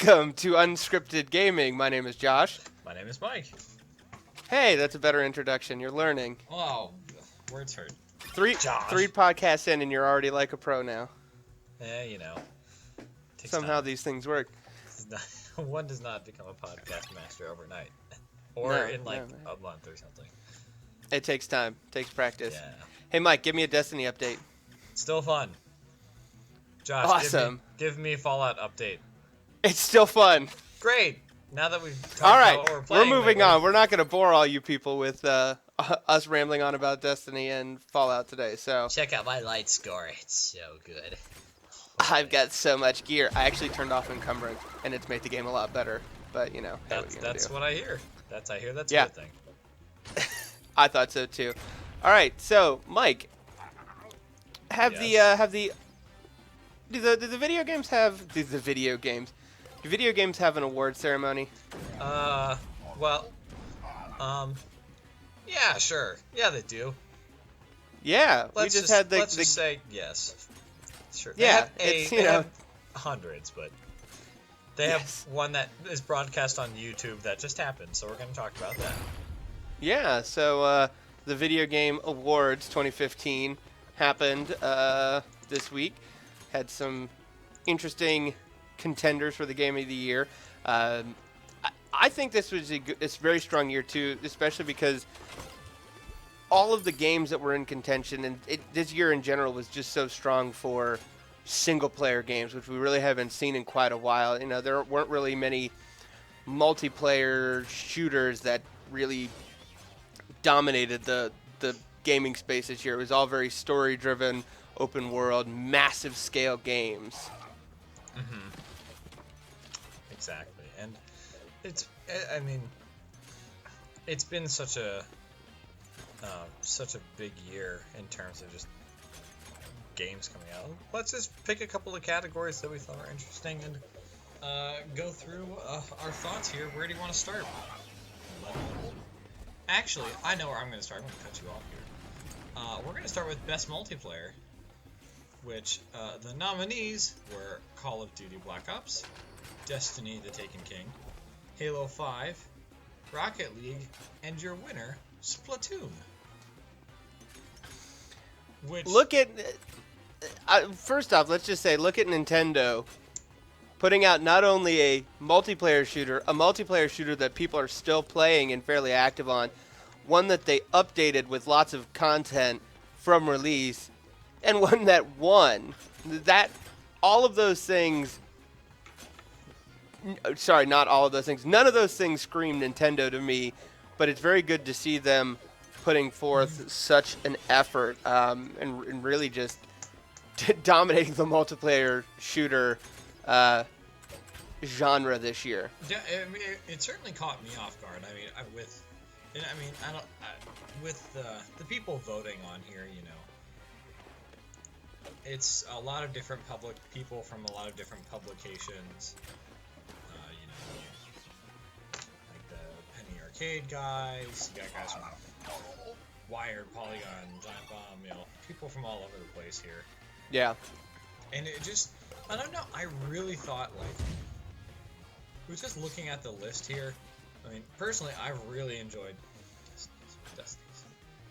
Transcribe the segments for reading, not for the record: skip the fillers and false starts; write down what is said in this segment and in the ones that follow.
Welcome to Unscripted Gaming. My name is Josh. My name is Mike. Hey, that's a better introduction. You're learning. Oh, words hurt. Three podcasts in and you're already like a pro now. Yeah, you know. Takes Somehow time. these things work. One does not become a podcast master overnight. Or in a month or something. It takes time. It takes practice. Yeah. Hey, Mike, give me a Destiny update. Still fun. Josh, Awesome. Give me a Fallout update. It's still fun. Great. Now that we've talked All right, about what we're playing, we're moving on. We're not going to bore all you people with us rambling on about Destiny and Fallout today. So check out my light score. It's so good. I've got so much gear. I actually turned off encumbrance, and it's made the game a lot better. But you know, that's what I hear. That's a good thing. I thought so too. All right, so Mike, do the video games have Do video games have an award ceremony? Yeah, sure. Yeah, they do. Yeah, let's just say yes. Sure. Yeah, they have hundreds, but they have one that is broadcast on YouTube that just happened, so we're going to talk about that. Yeah, so the Video Game Awards 2015 happened this week. Had some interesting contenders for the Game of the Year. I think this was a very strong year too, especially because all of the games that were in contention, and this year in general was just so strong for single-player games, which we really haven't seen in quite a while. You know, there weren't really many multiplayer shooters that really dominated the gaming space this year. It was all very story-driven, open-world, massive-scale games. Mm-hmm. Exactly, and it's been such a big year in terms of just games coming out. Let's just pick a couple of categories that we thought were interesting and go through our thoughts here. Where do you want to start? Actually, I know where I'm going to start. I'm going to cut you off here. We're going to start with Best Multiplayer, which the nominees were Call of Duty Black Ops, Destiny the Taken King, Halo 5, Rocket League, and your winner, Splatoon. First off, let's just say, look at Nintendo putting out not only a multiplayer shooter that people are still playing and fairly active on, one that they updated with lots of content from release, and one that won. All of those things... Sorry, not all of those things. None of those things scream Nintendo to me, but it's very good to see them putting forth such an effort and really just dominating the multiplayer shooter genre this year. Yeah, I mean, it certainly caught me off guard. With the people voting on here, you know, it's a lot of different people from a lot of different publications. You know, like the Penny Arcade guys. You got guys from Wired, Polygon, Giant Bomb. You know, people from all over the place here. Yeah. And it just, I don't know, I really thought, like, was just looking at the list here. I mean, personally, I really enjoyed Destiny.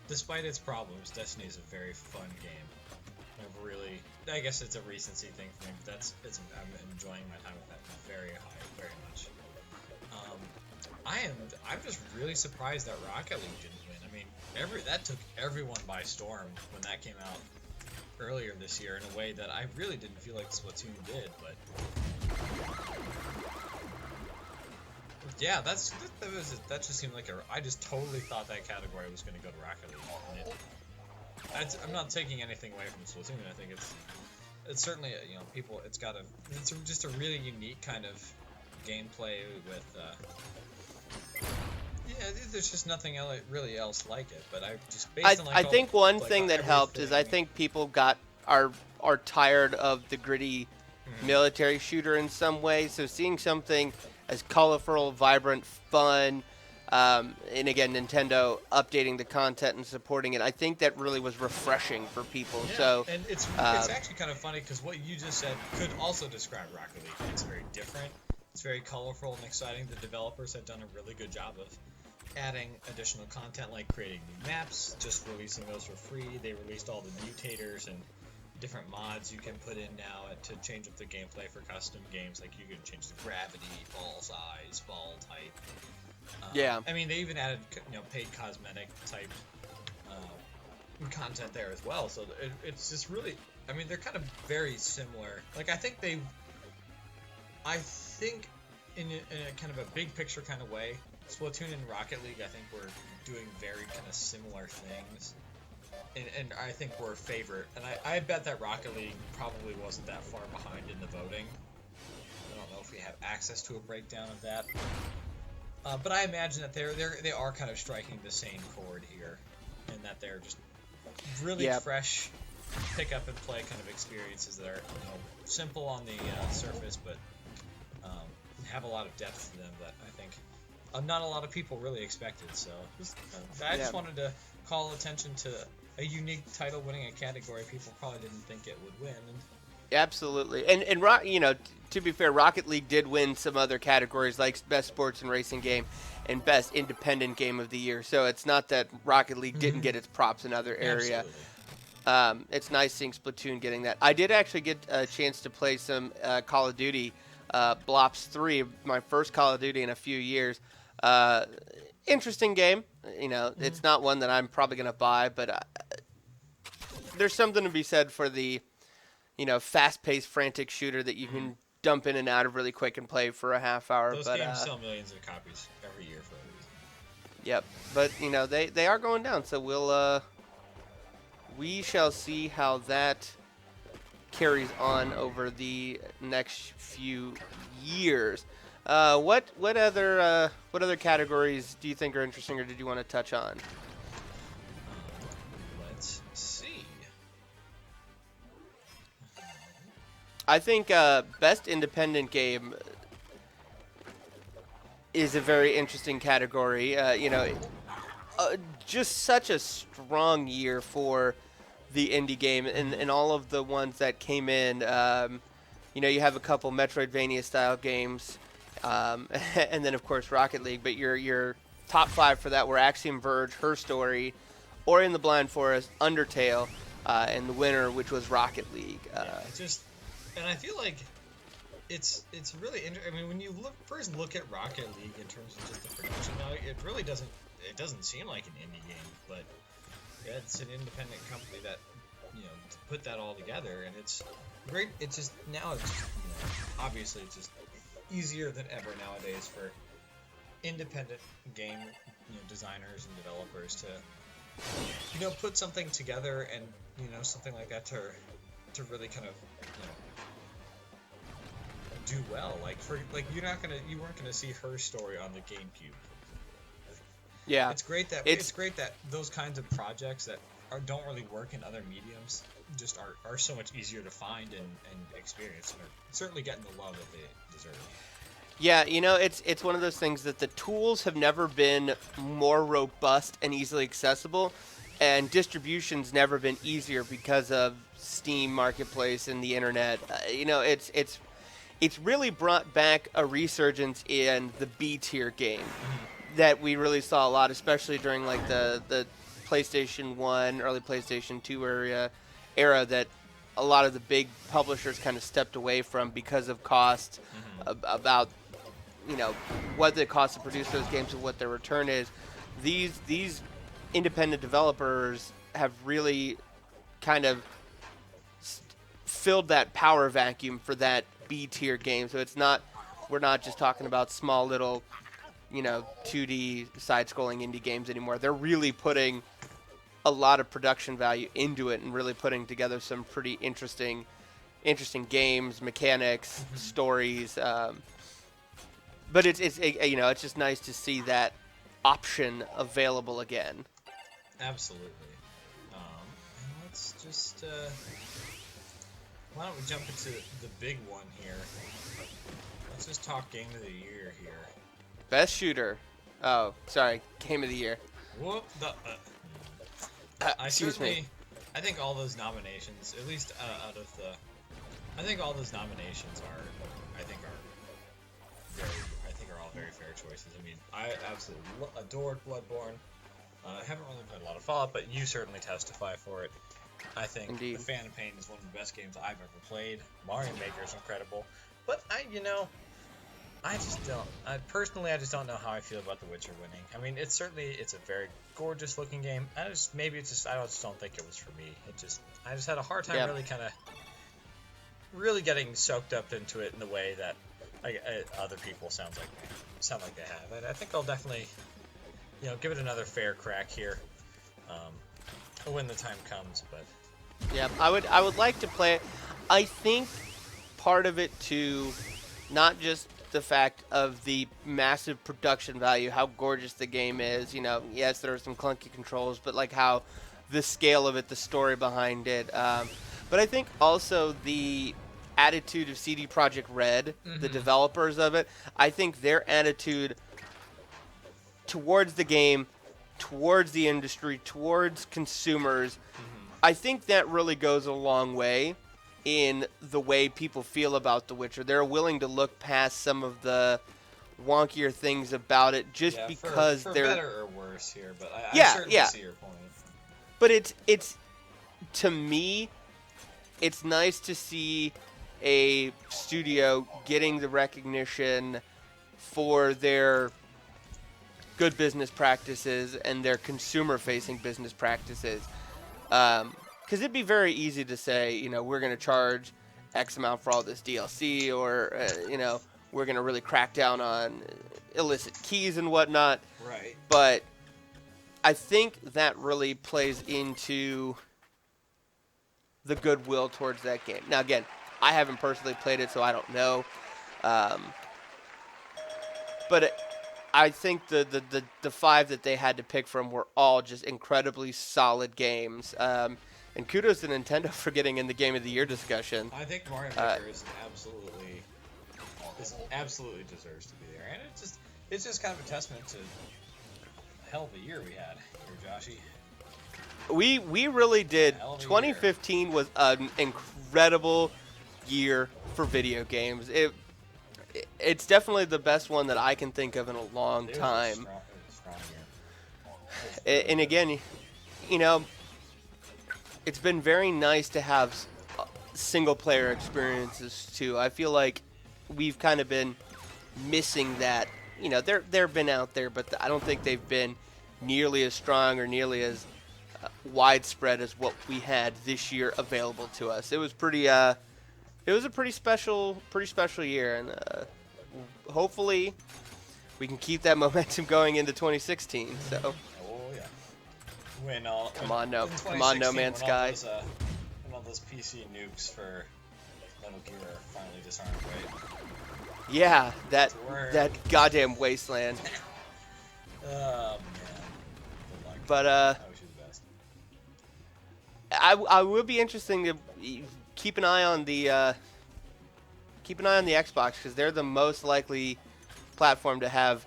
Despite its problems, Destiny is a very fun game. I guess it's a recency thing for me, but I'm enjoying my time with that very much. I'm just really surprised that Rocket League didn't win. I mean, that took everyone by storm when that came out earlier this year in a way that I really didn't feel like Splatoon did, but yeah, that just seemed like I just totally thought that category was going to go to Rocket League. I'm not taking anything away from Splatoon. I think it's certainly, you know, it's just a really unique kind of gameplay with there's just nothing really else like it. But I think one thing that helped is I think people are tired of the gritty military shooter in some way. So seeing something as colorful, vibrant, fun, and again, Nintendo updating the content and supporting it, I think that really was refreshing for people. Yeah, so, and it's actually kind of funny because what you just said could also describe Rocket League. It's very different. It's very colorful and exciting. The developers have done a really good job of adding additional content, like creating new maps, just releasing those for free. They released all the mutators and different mods you can put in now to change up the gameplay for custom games. Like you can change the gravity, ball size, ball type. Yeah. I mean, they even added paid cosmetic type content there as well. So it's just really, I mean, they're kind of very similar. Like I think in a kind of a big picture kind of way, Splatoon and Rocket League, I think we're doing very kind of similar things. And I think we're a favorite. And I bet that Rocket League probably wasn't that far behind in the voting. I don't know if we have access to a breakdown of that. But I imagine that they are kind of striking the same chord here, and that they're just really fresh pick up and play kind of experiences that are simple on the surface, but have a lot of depth to them that I think not a lot of people really expected. So I just wanted to call attention to a unique title winning a category people probably didn't think it would win. Absolutely, and to be fair, Rocket League did win some other categories like Best Sports and Racing Game and Best Independent Game of the Year. So it's not that Rocket League didn't get its props in other area. It's nice seeing Splatoon getting that. I did actually get a chance to play some Call of Duty, Blops 3, my first Call of Duty in a few years. Interesting game. It's not one that I'm probably going to buy, but there's something to be said for the fast-paced, frantic shooter that you can dump in and out of really quick and play for a half hour. Those games sell millions of copies every year for a reason. Yep, but they are going down, so we shall see how that carries on over the next few years. What other categories do you think are interesting, or did you want to touch on? Let's see. I think Best Independent Game is a very interesting category. Just such a strong year for the indie game and all of the ones that came in. You have a couple Metroidvania-style games, and then, of course, Rocket League. But your top 5 for that were Axiom Verge, Her Story, Ori and the Blind Forest, Undertale, and the winner, which was Rocket League. And I feel like it's really interesting. I mean, when you look at Rocket League in terms of just the production value, it doesn't seem like an indie game, but it's an independent company that put that all together, and it's great. It's just now obviously it's just easier than ever nowadays for independent game designers and developers to put something together and something like that to really kind of do well. You weren't gonna see Her Story on the GameCube. Yeah, it's great that those kinds of projects that don't really work in other mediums just are so much easier to find and experience, and are certainly getting the love that they deserve. Yeah, it's one of those things that the tools have never been more robust and easily accessible, and distribution's never been easier because of Steam Marketplace and the internet. It's really brought back a resurgence in the B-tier game that we really saw a lot, especially during like the PlayStation 1, early PlayStation 2 era that a lot of the big publishers kind of stepped away from because of cost, about what the cost to produce those games and what their return is. These independent developers have really kind of filled that power vacuum for that B-tier game. So we're not just talking about small little 2D side-scrolling indie games anymore. They're really putting a lot of production value into it and really putting together some pretty interesting games, mechanics, stories. But it's just nice to see that option available again. Absolutely. Let's just why don't we jump into the big one here? Let's just talk Game of the Year here. Best Shooter. Oh, sorry, Game of the Year. Whoop. Excuse me. I think all those nominations, at least I think all those nominations are I think are all very fair choices. I mean, I absolutely adored Bloodborne. I haven't really played a lot of Fallout, but you certainly testify for it. I think Indeed. The Phantom Pain is one of the best games I've ever played. Mario Maker is incredible, but I just don't. Personally, I just don't know how I feel about The Witcher winning. I mean, it's a very gorgeous looking game. I just don't think it was for me. I just had a hard time really getting soaked up into it in the way that other people sound like they have. And I think I'll definitely, give it another fair crack here, when the time comes. But Yeah, I would like to play it. I think part of it too, not just the fact of the massive production value, how gorgeous the game is. Yes, there are some clunky controls, but like how the scale of it, the story behind it. But I think also the attitude of CD Projekt Red, the developers of it. I think their attitude towards the game, towards the industry, towards consumers, I think that really goes a long way in the way people feel about The Witcher. They're willing to look past some of the wonkier things about it just because for they're better or worse here. But I certainly see your point. But it's to me, it's nice to see a studio getting the recognition for their good business practices and their consumer-facing business practices. Because it'd be very easy to say, we're going to charge X amount for all this DLC, or, we're going to really crack down on illicit keys and whatnot. Right. But I think that really plays into the goodwill towards that game. Now, again, I haven't personally played it, so I don't know. But I think the 5 that they had to pick from were all just incredibly solid games. And kudos to Nintendo for getting in the Game of the Year discussion. I think Mario Maker absolutely deserves to be there, and it's just kind of a testament to the hell of a year we had here, Joshy. We really did. 2015 was an incredible year for video games. It's definitely the best one that I can think of in a long time. It was a strong year. And again, it's been very nice to have single-player experiences too. I feel like we've kind of been missing that. They've been out there, but I don't think they've been nearly as strong or nearly as widespread as what we had this year available to us. It was it was a pretty special year, and hopefully we can keep that momentum going into 2016. So. Oh yeah. Come on, No Man's Sky. When all those PC nukes for Metal Gear are finally disarmed, right? Yeah, that goddamn wasteland. Oh man. Good luck. But I wish you the best. I would be interesting to keep an eye on the Xbox, because they're the most likely platform to have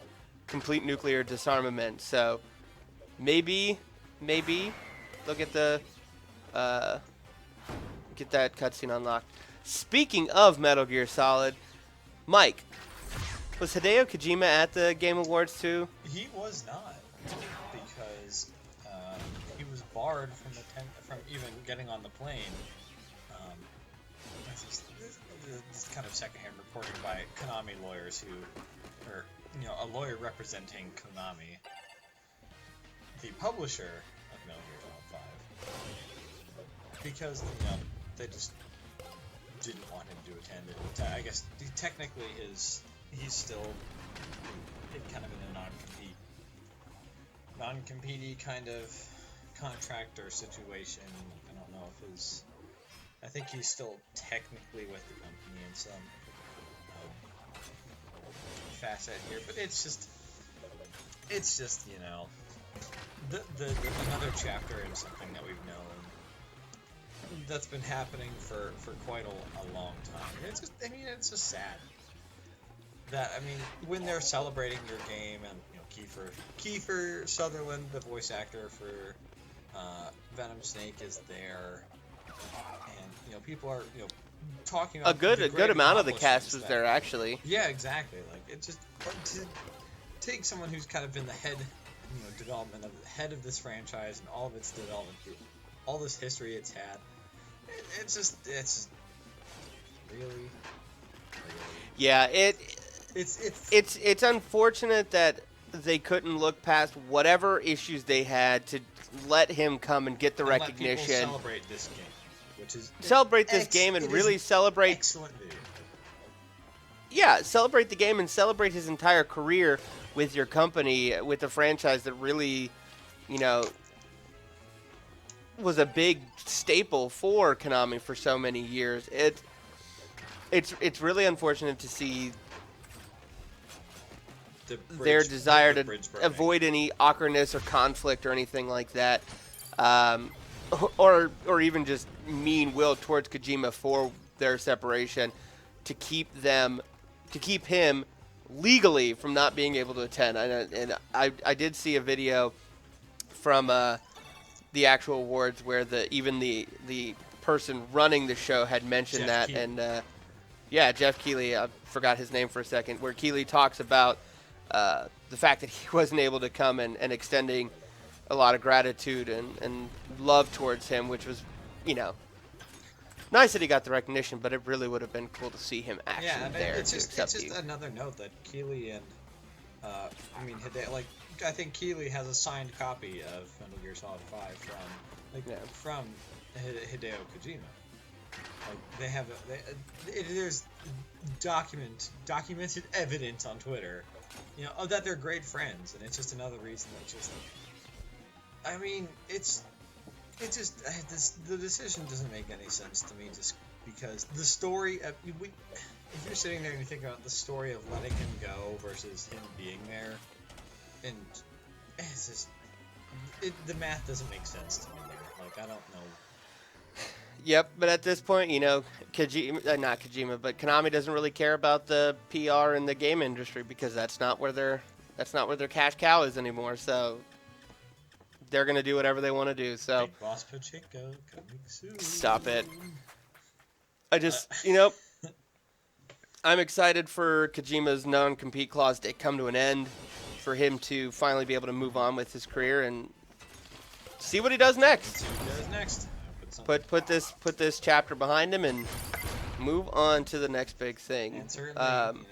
complete nuclear disarmament. So maybe they'll get that cutscene unlocked. Speaking of Metal Gear Solid, Mike, was Hideo Kojima at the Game Awards too? He was not, because he was barred from even getting on the plane. This kind of secondhand reporting by Konami lawyers or a lawyer representing Konami, the publisher of Metal Gear Solid 5, because they just didn't want him to attend it. I guess technically he's still kind of in a non-compete kind of contract or situation. I don't know if I think he's still technically with the company in some facet here, but it's just another chapter in something that we've known that's been happening for quite a long time. It's just sad that when they're celebrating your game, and Kiefer Sutherland, the voice actor for Venom Snake, is there. And people are talking A about good the a good great amount of the cast accomplishments was that- there actually. Yeah, exactly. Like it just to take someone who's kind of been the head, development of the head of this franchise and all of its development, all this history it's had. It's just really. Yeah, It's it's unfortunate that they couldn't look past whatever issues they had to let him come and get the and let recognition. people celebrate this game, which is Celebrate this game and it is really an celebrate. excellent video. Yeah, celebrate the game and celebrate his entire career with your company, with a franchise that really, was a big staple for Konami for so many years. It's really unfortunate to see their desire to avoid any awkwardness or conflict or anything like that, or even just mean will towards Kojima for their separation, to keep him legally from not being able to attend. And I did see a video from the actual awards where the person running the show had mentioned Jeff that, Keighley. and Jeff Keighley, I forgot his name for a second, where Keighley talks about the fact that he wasn't able to come and extending a lot of gratitude and love towards him, which was, nice that he got the recognition, but it really would have been cool to see him actually there it's to just accept you. another note that Keighley and I think Keighley has a signed copy of Metal Gear Solid 5 from Hideo Kojima. Like they have there's documented evidence on Twitter, that they're great friends, and it's just another reason that just. I mean, the decision doesn't make any sense to me, just because the story. If you're sitting there and you think about the story of letting him go versus him being there, and it's just the math doesn't make sense to me there. Like I don't know. Yep, but at this point, Kojima, not Kojima, but Konami doesn't really care about the PR in the game industry because that's not where their cash cow is anymore. So they're gonna do whatever they want to do. So Big Boss Pacheco coming soon. Stop it. I just, I'm excited for Kojima's non-compete clause to come to an end, for him to finally be able to move on with his career and see what he does next. See what he does next. Put this chapter behind him and move on to the next big thing. And certainly,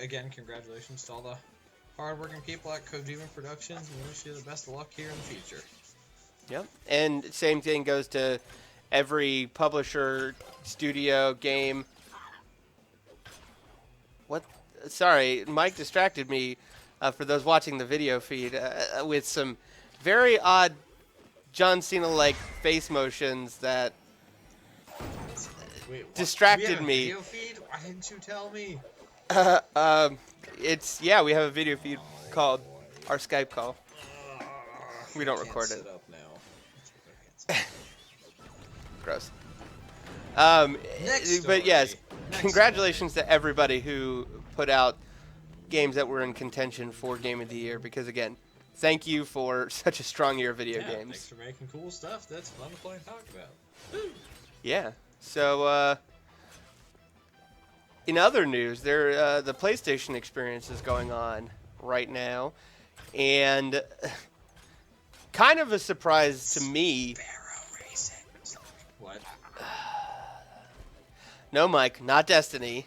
again, congratulations to all the hardworking people at Kojima Productions, and we wish you the best of luck here in the future. Yep. And same thing goes to every publisher, studio, game. What? Sorry, Mike distracted me, for those watching the video feed, with some very odd John Cena-like face motions that distracted me. Video feed? Why didn't you tell me? We have a video feed called our Skype call. We don't record it. Sit up now. Gross. Next But yes, story. Next congratulations to everybody who put out games that were in contention for Game of the Year, because again, thank you for such a strong year of video games. Thanks for making cool stuff. That's fun to play and talk about. Yeah. So, in other news, the PlayStation experience is going on right now, and kind of a surprise to me. Barrow racing. What? No, Mike, not Destiny.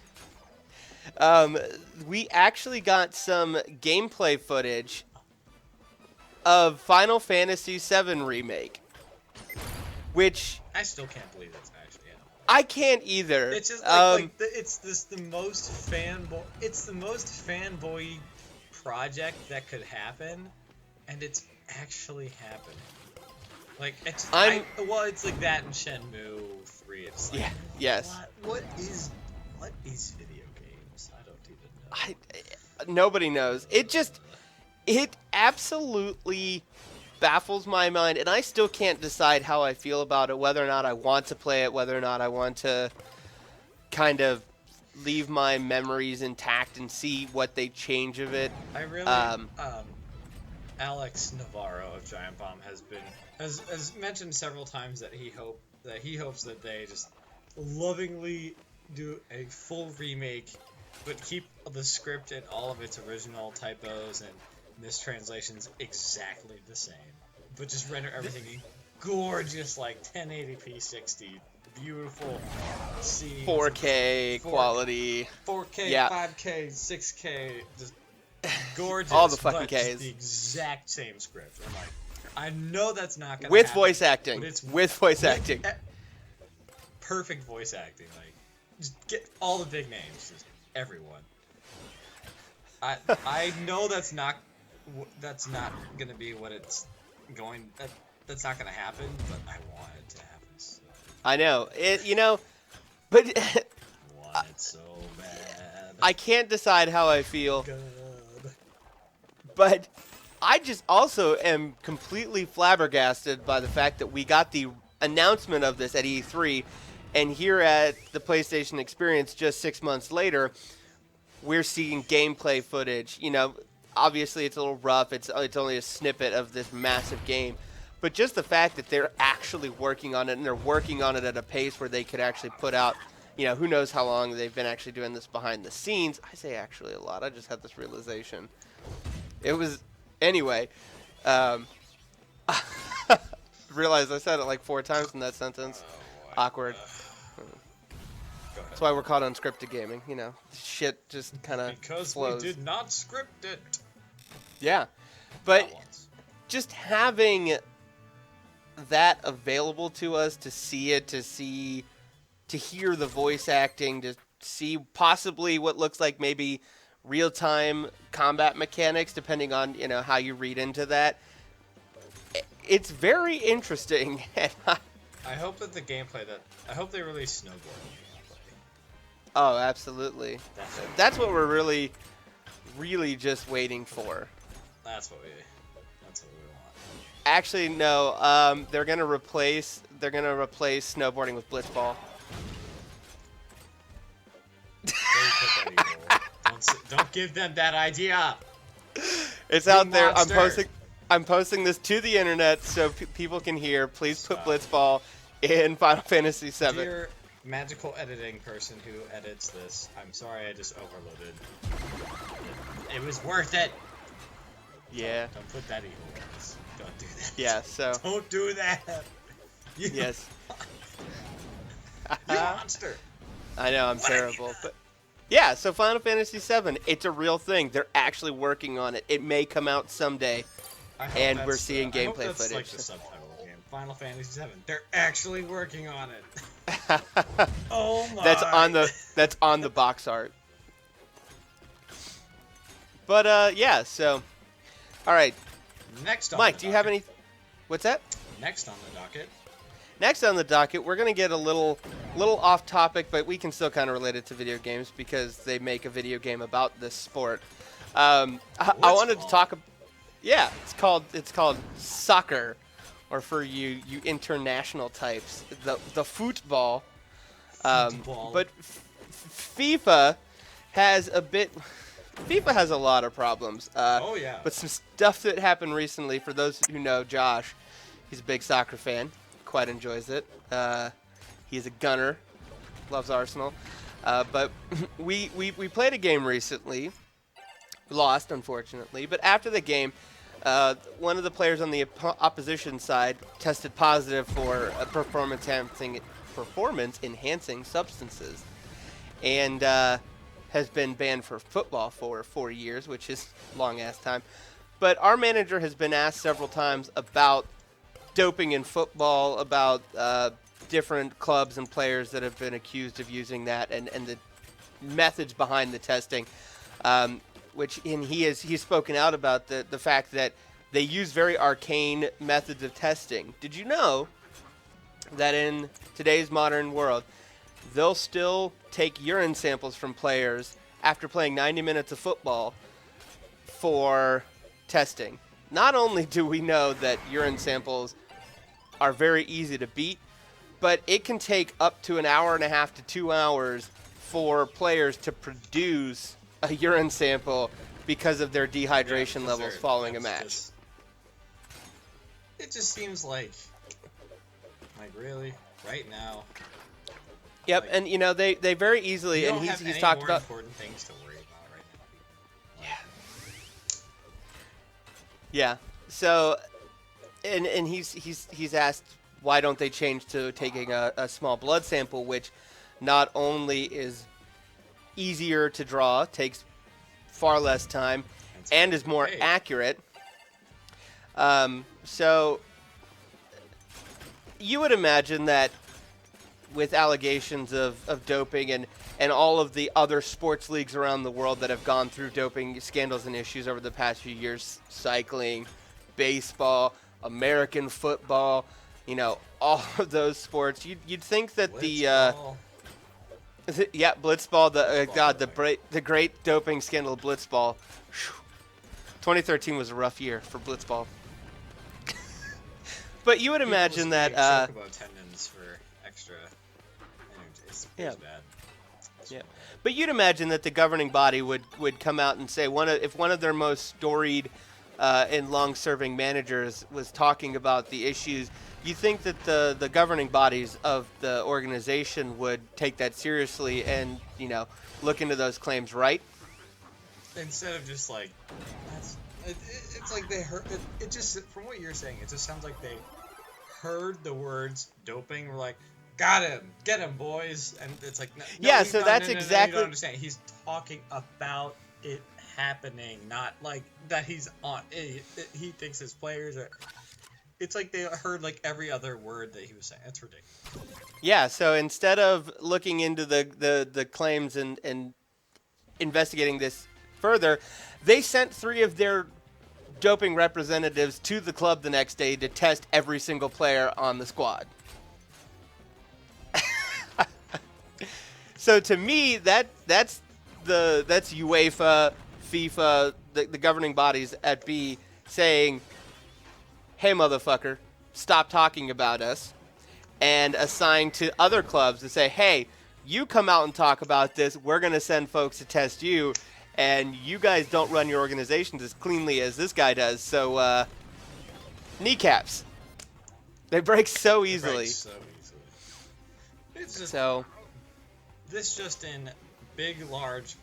We actually got some gameplay footage of Final Fantasy VII Remake, which I still can't believe that's actually happening. I can't either. It's just it's the most fanboy. It's the most fanboy project that could happen, and it's actually happening. Like it's it's like that in Shenmue 3. It's like, yes. What is video games? I don't even know. Nobody knows. It absolutely baffles my mind, and I still can't decide how I feel about it, whether or not I want to play it, whether or not I want to kind of leave my memories intact and see what they change of it. I really Alex Navarro of Giant Bomb has mentioned several times that he hopes that they just lovingly do a full remake, but keep the script and all of its original typos and mistranslations exactly the same, but just render everything gorgeous, like 1080p 60, beautiful scenes, 4K quality, 4K, yeah. 5K, 6K, just gorgeous. All the fucking but Ks. just the exact same script. I'm like, I know that's not gonna with happen, voice acting. but it's With voice acting. Perfect voice acting. Like, just get all the big names, just everyone. I know that's not gonna be what it's going. That's not gonna happen. But I want it to happen. So. I know it. But I want it so bad. I can't decide how I feel. God. But I just also am completely flabbergasted by the fact that we got the announcement of this at E3, and here at the PlayStation Experience just 6 months later, we're seeing gameplay footage. Obviously it's a little rough. It's only a snippet of this massive game. But just the fact that they're actually working on it, and they're working on it at a pace where they could actually put out, who knows how long they've been actually doing this behind the scenes. I say actually a lot. I just had this realization. It was, anyway, realized I said it like 4 times in that sentence. Awkward. That's why we're called Unscripted Gaming. Shit just kind of flows. We did not script it. Yeah, but just having that available to us, to see it, to hear the voice acting, to see possibly what looks like maybe real-time combat mechanics, depending on how you read into that. It's very interesting. I hope that the gameplay I hope they release snowboarding. Oh, absolutely. That's what we're really, really just waiting for. That's what we want. Actually, no. They're gonna replace snowboarding with blitzball. Don't give them that idea. It's out there. I'm posting this to the internet so people can hear. Please put blitzball in Final Fantasy VII. Dear magical editing person who edits this, I'm sorry I just overloaded. It was worth it. Yeah. Don't put that evil words. Don't do that. Yeah. So. Don't do that. Yes. You monster. I know, I'm terrible, but yeah. So Final Fantasy VII, it's a real thing. They're actually working on it. It may come out someday, and we're seeing gameplay footage. Like the subtitle of the game. Final Fantasy VII. They're actually working on it. Oh my! That's on the box art. But yeah. So, all right. Next on Mike, the do you have any? What's that? Next on the docket. Next on the docket, we're gonna get a little off topic, but we can still kind of relate it to video games because they make a video game about this sport. I wanted to talk. Yeah, it's called soccer, or for you international types, the football. But FIFA has a lot of problems. Oh yeah. But some stuff that happened recently. For those who know Josh, he's a big soccer fan. Quite enjoys it. He's a gunner, loves Arsenal. But we played a game recently, lost unfortunately. But after the game, one of the players on the opposition side tested positive for performance enhancing substances, and has been banned for football for 4 years, which is long ass time. But our manager has been asked several times about doping in football, about different clubs and players that have been accused of using that, and the methods behind the testing, he's spoken out about the fact that they use very arcane methods of testing. Did you know that in today's modern world, they'll still take urine samples from players after playing 90 minutes of football for testing? Not only do we know that urine samples are very easy to beat, but it can take up to an hour and a half to 2 hours for players to produce a urine sample because of their dehydration levels following a match. It just seems like really, right now, Yep, Like, and they very easily, you and don't he's have any talked more about. important things to worry about right now. Yeah. Yeah. So, and he's asked why don't they change to taking a small blood sample, which not only is easier to draw, takes far less time, and is more accurate. So you would imagine that with allegations of doping and all of the other sports leagues around the world that have gone through doping scandals and issues over the past few years, cycling, baseball, American football, all of those sports, you'd think that Blitzball. yeah, Blitzball, Blitzball, the great doping scandal of Blitzball. 2013 was a rough year for Blitzball. But you would imagine that chocobo tendons for extra energy. It's bad. Yeah. But you'd imagine that the governing body would come out and say if one of their most storied and long-serving managers was talking about the issues, you think that the governing bodies of the organization would take that seriously and look into those claims, right? Instead of just like it's like they heard it. Just from what you're saying, it just sounds like they heard the words doping. We're like, got him, get him, boys, and it's like that's exactly. You don't understand. He's talking about it happening, not like that he's on. He thinks his players are. It's like they heard like every other word that he was saying. That's ridiculous. Yeah. So instead of looking into the claims and investigating this further, they sent 3 of their doping representatives to the club the next day to test every single player on the squad. So to me, that's UEFA, FIFA, the governing bodies at B saying, "Hey, motherfucker, stop talking about us," and assign to other clubs to say, "Hey, you come out and talk about this. We're going to send folks to test you, and you guys don't run your organizations as cleanly as this guy does." So, kneecaps. They break so easily. It's just, so. This just in big, large,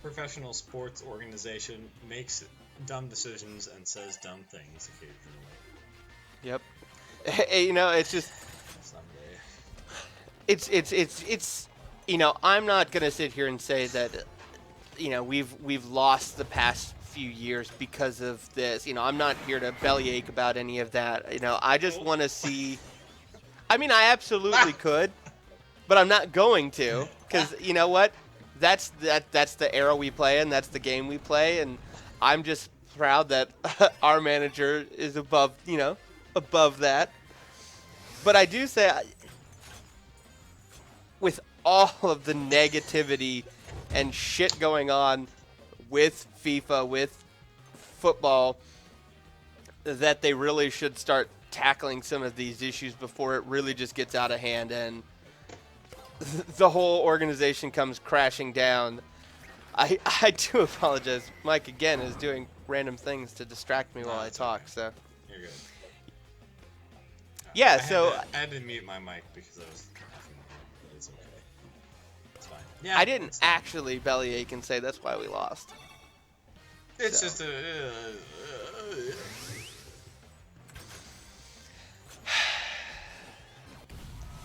professional sports organization makes dumb decisions and says dumb things occasionally. Yep. It's just. Someday. It's. I'm not gonna sit here and say that. We've lost the past few years because of this. I'm not here to bellyache about any of that. I just want to see. I mean, I absolutely could, but I'm not going to, because you know what? That's the era we play in. That's the game we play, and I'm just proud that our manager is above that. But I do say, with all of the negativity and shit going on with FIFA, with football, that they really should start tackling some of these issues before it really just gets out of hand and the whole organization comes crashing down. I do apologize. Mike, again, is doing random things to distract me while I talk. Okay. So You're good. Yeah, I had to mute my mic because I was laughing, but it's okay. It's fine. I didn't actually bellyache and say that's why we lost. It's just a...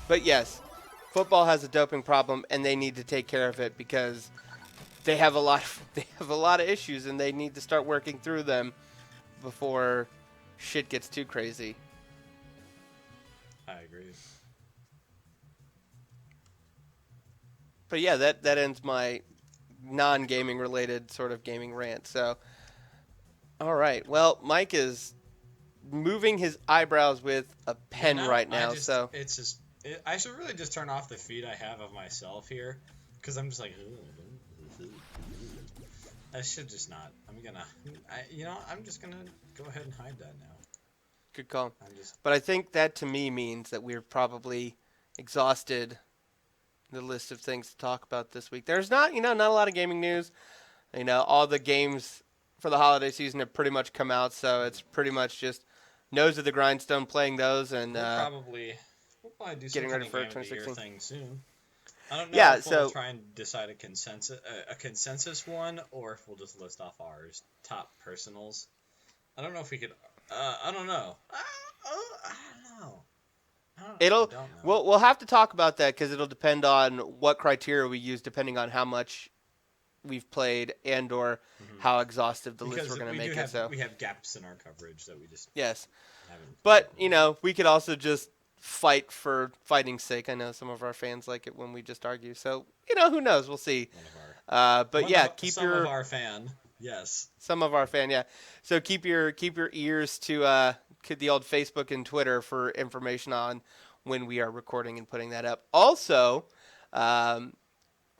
But yes, football has a doping problem, and they need to take care of it because they have a lot of issues, and they need to start working through them before shit gets too crazy. I agree. But yeah, that ends my non-gaming related sort of gaming rant. So, all right. Well, Mike is moving his eyebrows with a pen right now. It's just I should really just turn off the feed I have of myself here, because I'm just like, I should just not. I'm just gonna go ahead and hide that now. Good call. But I think that to me means that we're probably exhausted the list of things to talk about this week. There's not a lot of gaming news. All the games for the holiday season have pretty much come out, so it's pretty much just nose of the grindstone playing those and We'll probably do some getting ready for Game of the Year 2016 thing soon. I don't know Yeah, if we'll so try and decide a consensus one, or if we'll just list off our top personals. I don't know if we could. I don't know. I don't know. I it'll don't know. we'll have to talk about that because it'll depend on what criteria we use, depending on how much we've played and or Mhm. how exhaustive the list Because we're going to we make do it. have So we have gaps in our coverage that we just yes, haven't but played. we could also just fight for fighting's sake. I know some of our fans like it when we just argue. So who knows? We'll see. But yeah, keep Some of your our fan. Yes. some of our fan, yeah. So keep your ears to the old Facebook and Twitter for information on when we are recording and putting that up. Also, um,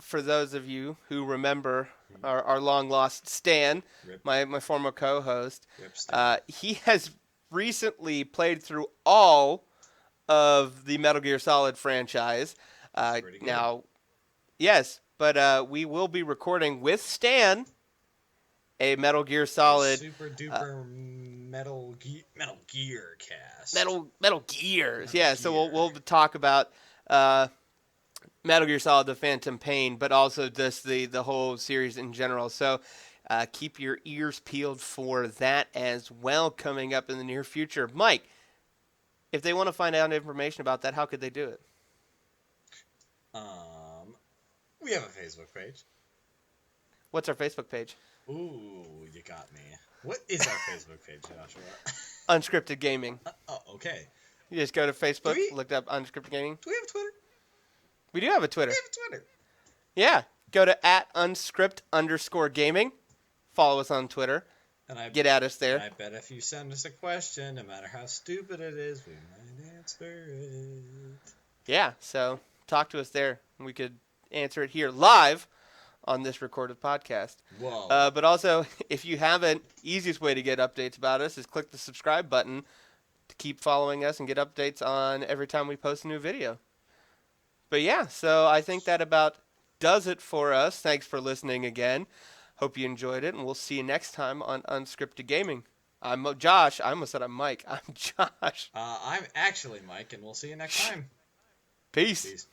for those of you who remember our long lost Stan, Rip. my former co-host, Rip Stan. he has recently played through all of the Metal Gear Solid franchise. Pretty good. Now, yes, but we will be recording with Stan a Metal Gear Solid Super duper Metal Gear cast. Metal Gears. Metal Yeah, so Gear. we'll talk about Metal Gear Solid: The Phantom Pain, but also just the whole series in general. So keep your ears peeled for that as well coming up in the near future. Mike, if they want to find out information about that, how could they do it? We have a Facebook page. What's our Facebook page? Ooh, you got me. What is our Facebook page, Joshua? Unscripted Gaming. Oh, okay. You just go to Facebook, we- look up Unscripted Gaming. Do we have Twitter? We do have a Twitter. We have a Twitter. Yeah, go to @unscript_gaming. Follow us on Twitter. And Get at us there. I bet if you send us a question, no matter how stupid it is, we might answer it. Yeah, so talk to us there. We could answer it here live on this recorded podcast. Whoa. But also, if you haven't, easiest way to get updates about us is click the subscribe button to keep following us and get updates on every time we post a new video. But yeah, so I think that about does it for us. Thanks for listening again. Hope you enjoyed it, and we'll see you next time on Unscripted Gaming. I'm Josh. I almost said I'm Mike. I'm Josh. I'm actually Mike, and we'll see you next time. Peace. Peace.